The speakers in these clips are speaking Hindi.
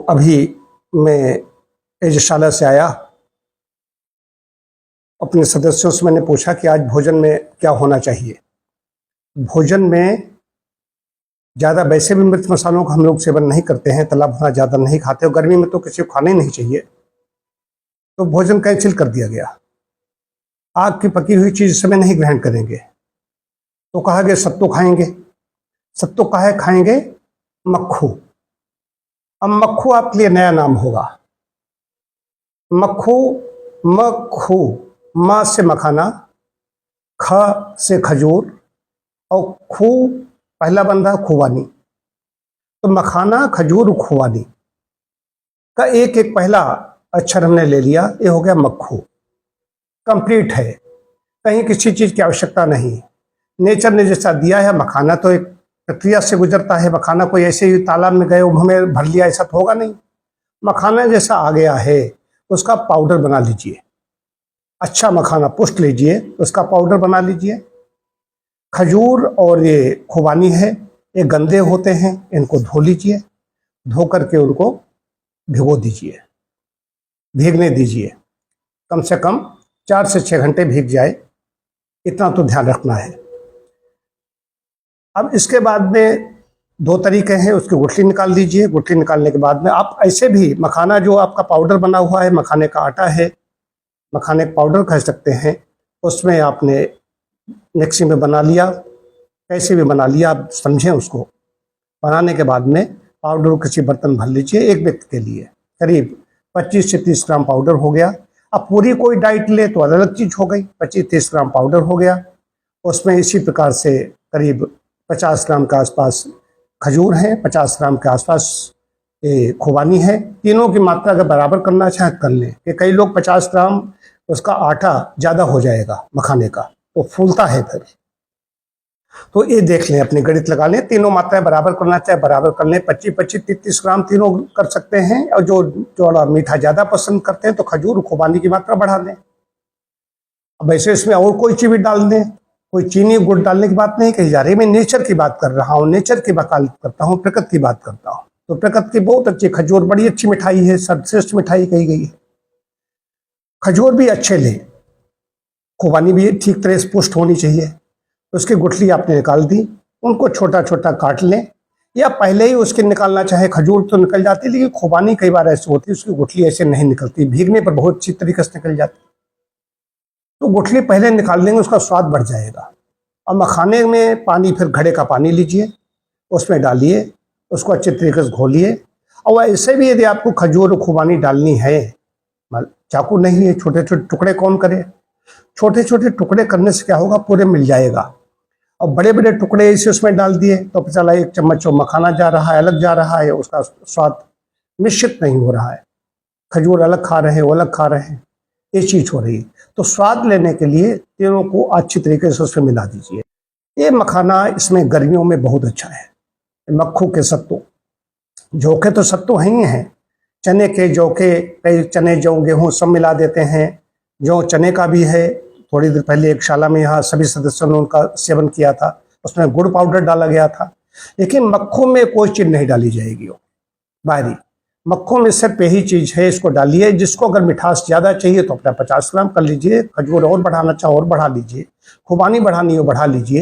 अभी मैं यज्ञशाला से आया, अपने सदस्यों से मैंने पूछा कि आज भोजन में क्या होना चाहिए। भोजन में ज़्यादा वैसे भी मिर्च मसालों का हम लोग सेवन नहीं करते हैं, तला भुना ज़्यादा नहीं खाते और गर्मी में तो किसी को खाना ही नहीं चाहिए, तो भोजन कैंसिल कर दिया गया। आग की पकी हुई चीज़ समय नहीं ग्रहण करेंगे, तो कहा गया सत्तू खाएंगे। सत्तू काहे खाएंगे? मक्खू। अब मक्खू आपके लिए नया नाम होगा। मक्खू, मक्खू, म से मखाना, ख से खजूर और खू पहला बंधा खुबानी। तो मखाना, खजूर, खुबानी का एक एक पहला अक्षर हमने ले लिया, ये हो गया मक्खू। कंप्लीट है, कहीं किसी चीज की आवश्यकता नहीं। नेचर ने जैसा दिया है, मखाना तो एक प्रक्रिया से गुजरता है। मखाना कोई ऐसे ही तालाब में गए उभ में भर लिया, ऐसा तो होगा नहीं। मखाना जैसा आ गया है, उसका पाउडर बना लीजिए। अच्छा मखाना पुष्ट लीजिए, उसका पाउडर बना लीजिए। खजूर और ये खुबानी है, ये गंदे होते हैं, इनको धो लीजिए। धो करके उनको भिगो दीजिए, भीगने दीजिए। कम से कम 4 से 6 घंटे भीग जाए, इतना तो ध्यान रखना है। अब इसके बाद में 2 तरीके हैं, उसकी गुठली निकाल लीजिए। गुठली निकालने के बाद में आप ऐसे भी मखाना जो आपका पाउडर बना हुआ है, मखाने का आटा है, मखाने का पाउडर कह सकते हैं, उसमें आपने मिक्सी में बना लिया, कैसे भी बना लिया, आप समझें उसको। बनाने के बाद में पाउडर को किसी बर्तन भर लीजिए। एक व्यक्ति के लिए करीब 25 से 30 ग्राम पाउडर हो गया। अब पूरी कोई डाइट ले तो अलग चीज हो गई। 25-30 ग्राम पाउडर हो गया, उसमें इसी प्रकार से करीब 50 ग्राम के आसपास खजूर है, 50 ग्राम के आसपास खुबानी है। तीनों की मात्रा अगर बराबर करना चाहे कर लें, कि कई लोग 50 ग्राम उसका आटा ज़्यादा हो जाएगा मखाने का, तो फूलता है फिर। तो ये देख लें, अपनी गणित लगा लें, तीनों मात्राएं बराबर करना चाहे बराबर कर लें। 25-25, 33 ग्राम तीनों कर सकते हैं। और जो थोड़ा मीठा ज़्यादा पसंद करते हैं तो खजूर खुबानी की मात्रा बढ़ा लें। अब ऐसे इसमें और कोई चीज़ भी डाल दें, कोई चीनी गुड़ डालने की बात नहीं कही जा रही। मैं नेचर की बात कर रहा हूँ, नेचर की वकालत करता हूँ, प्रकृति की बात करता हूँ। तो प्रकृति की बहुत अच्छी खजूर बड़ी अच्छी मिठाई है, सर्वश्रेष्ठ मिठाई कही गई है। खजूर भी अच्छे लें, खुबानी भी ठीक तरह से पुष्ट होनी चाहिए। उसकी गुठली आपने निकाल दी, उनको छोटा छोटा काट लें, या पहले ही उसके निकालना चाहे। खजूर तो निकल जाती, लेकिन खुबानी कई बार ऐसी होती है उसकी गुठली ऐसे नहीं निकलती, भीगने पर बहुत अच्छी तरीके से निकल जाती। तो गुठली पहले निकाल लेंगे, उसका स्वाद बढ़ जाएगा। और मखाने में पानी, फिर घड़े का पानी लीजिए, उसमें डालिए, उसको अच्छे तरीके से घोलिए। और ऐसे भी यदि आपको खजूर और खुबानी डालनी है, चाकू नहीं है, छोटे छोटे टुकड़े कौन करे? छोटे छोटे टुकड़े करने से क्या होगा, पूरे मिल जाएगा। और बड़े बड़े टुकड़े इसे उसमें डाल दिए तो पता चला 1 चम्मच जो मखाना जा रहा है अलग जा रहा है, उसका स्वाद मिश्रित नहीं हो रहा है। खजूर अलग खा रहे हैं, वो अलग खा रहे हैं, ये चीज हो रही है। तो स्वाद लेने के लिए तीनों को अच्छी तरीके से उसमें मिला दीजिए। ये मखाना इसमें गर्मियों में बहुत अच्छा है। मक्खू के सत्तू, जौके तो सत्तू हैं ही हैं, चने के, जौ के, कई चने जौ गेहूँ सब मिला देते हैं। जौ चने का भी है। थोड़ी देर पहले एक शाला में यहाँ सभी सदस्यों ने उनका सेवन किया था, उसमें गुड़ पाउडर डाला गया था। लेकिन मक्खू में कोई चीज नहीं डाली जाएगी, वो बाहरी। मक्खू में सिर्फ यही चीज है, इसको डालिए। जिसको अगर मिठास ज्यादा चाहिए तो अपना 50 ग्राम कर लीजिए, खजूर और बढ़ाना चाहो और बढ़ा लीजिए, खुबानी बढ़ानी हो बढ़ा लीजिए।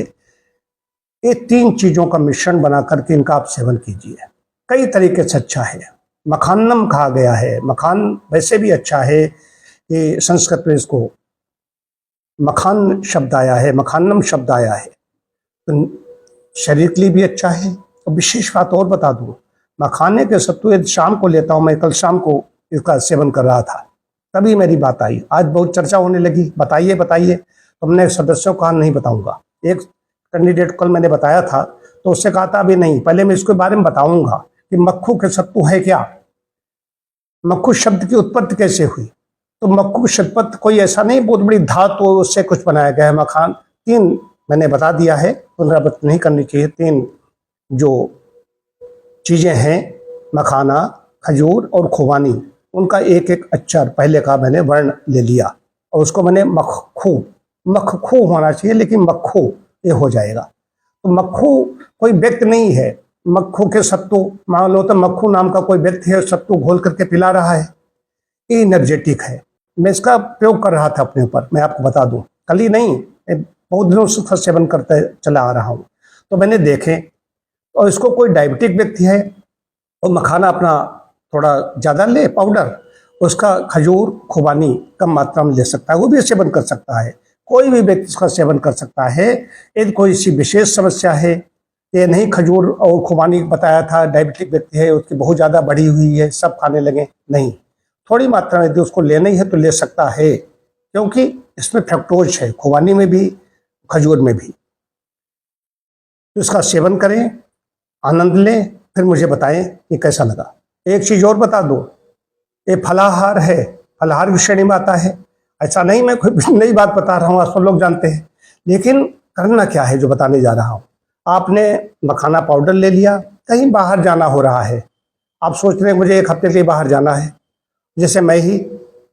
ये 3 चीजों का मिश्रण बना करके इनका आप सेवन कीजिए, कई तरीके से अच्छा है। मखानम कहा गया है, मखान वैसे भी अच्छा है कि संस्कृत में इसको मखान शब्द आया है, मखानम शब्द आया है, तो शरीर के लिए भी अच्छा है। और विशेष बात और बता दूं, मखाने के सत्तू यदि शाम को लेता हूं, मैं कल शाम को इसका सेवन कर रहा था, तभी मेरी बात आई। आज बहुत चर्चा होने लगी, बताइए बताइए, तो हमने सदस्यों को कहा नहीं बताऊंगा। एक कैंडिडेट को कल मैंने बताया था, तो उससे कहा था अभी नहीं, पहले मैं इसके बारे में बताऊंगा कि मक्खू के सत्तू है क्या, मक्खू शब्द की उत्पत्ति कैसे हुई। तो मक्खू शब्द कोई ऐसा नहीं बहुत बड़ी धातु उससे कुछ बनाया गया है। मखान 3 मैंने बता दिया है, पुनरावृत्ति नहीं करनी चाहिए। 3 जो चीजें हैं, मखाना, खजूर और खुबानी, उनका एक एक अक्षर पहले का मैंने वर्ण ले लिया और उसको मैंने मक्खू, मक्खू होना चाहिए, लेकिन मक्खू ये हो जाएगा। तो मक्खू कोई व्यक्ति नहीं है, मक्खू के सत्तू, मान लो तो मक्खू नाम का कोई व्यक्ति है, सत्तू घोल करके पिला रहा है, ये एनर्जेटिक है। मैं इसका प्रयोग कर रहा था अपने ऊपर, मैं आपको बता दूं, कल ही नहीं, बहुत दिनों से इसका सेवन करते चला आ रहा हूँ। तो मैंने देखे, और इसको कोई डायबिटिक व्यक्ति है और मखाना अपना थोड़ा ज़्यादा ले पाउडर, उसका खजूर खुबानी कम मात्रा में ले सकता है, वो भी सेवन कर सकता है। कोई भी व्यक्ति इसका सेवन कर सकता है। यदि कोई सी विशेष समस्या है, ये नहीं खजूर और खुबानी बताया था, डायबिटिक व्यक्ति है उसकी बहुत ज़्यादा बढ़ी हुई है, सब खाने लगे, नहीं, थोड़ी मात्रा में यदि उसको लेना ही है तो ले सकता है, क्योंकि इसमें फ्रक्टोज है, खुबानी में भी खजूर में भी। तो इसका सेवन करें, आनंद लें, फिर मुझे बताएं कि कैसा लगा। एक चीज़ और बता दो, ये फलाहार है, फलाहार की श्रेणी में आता है। ऐसा नहीं मैं कोई नई बात बता रहा हूँ, आप सब लोग जानते हैं, लेकिन करना क्या है जो बताने जा रहा हूँ। आपने मखाना पाउडर ले लिया, कहीं बाहर जाना हो रहा है, आप सोच रहे हैं मुझे 1 हफ्ते के लिए बाहर जाना है, जैसे मैं ही,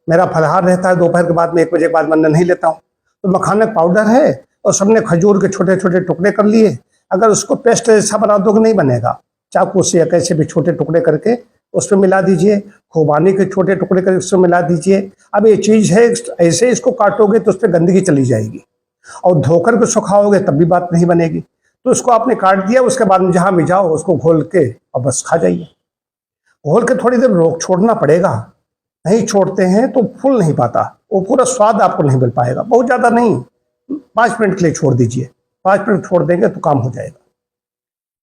मेरा फलाहार रहता है दोपहर के बाद में 1 बजे के बाद मैं नहीं लेता हूँ, तो मखाना पाउडर है और सबने खजूर के छोटे छोटे टुकड़े कर लिए, अगर उसको पेस्ट ऐसा बना दो कि नहीं बनेगा, चाकू से या कैसे भी छोटे टुकड़े करके उसमें मिला दीजिए, खुबानी के छोटे टुकड़े करके उसमें मिला दीजिए। अब ये चीज़ है, ऐसे इसको काटोगे तो उस पर गंदगी चली जाएगी, और धोकर के सुखाओगे तब भी बात नहीं बनेगी। तो इसको आपने काट दिया, उसके बाद में जहाँ भी जाओ उसको घोल के और बस खा जाइए। घोल के थोड़ी देर रोक छोड़ना पड़ेगा, नहीं छोड़ते हैं तो फूल नहीं पाता, वो पूरा स्वाद आपको नहीं मिल पाएगा। बहुत ज़्यादा नहीं, 5 मिनट के लिए छोड़ दीजिए, 5 मिनट छोड़ देंगे तो काम हो जाएगा।